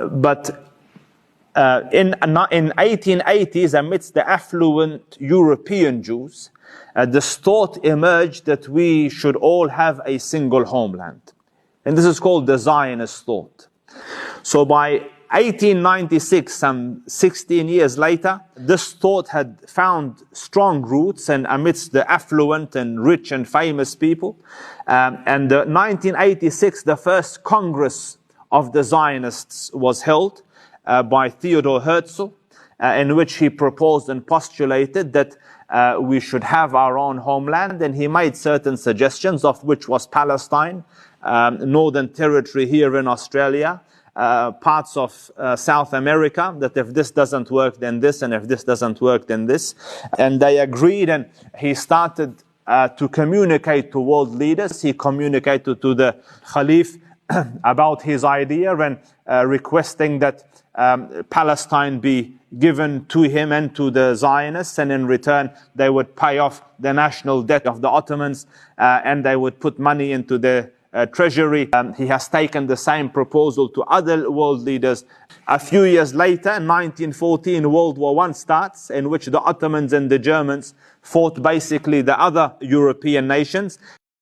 In 1880s, amidst the affluent European Jews, this thought emerged that we should all have a single homeland. And this is called the Zionist thought. So by 1896, some 16 years later, this thought had found strong roots and amidst the affluent and rich and famous people. And 1986, the first Congress of the Zionists was held by Theodor Herzl, in which he proposed and postulated that we should have our own homeland, and he made certain suggestions, of which was Palestine, Northern Territory here in Australia, parts of South America, that if this doesn't work then this, and if this doesn't work then this. And they agreed, and he started to communicate to world leaders. He communicated to the Khalif about his idea and requesting that Palestine be given to him and to the Zionists, and in return they would pay off the national debt of the Ottomans, and they would put money into the treasury. He has taken the same proposal to other world leaders. A few years later, in 1914, World War I starts, in which the Ottomans and the Germans fought basically the other European nations.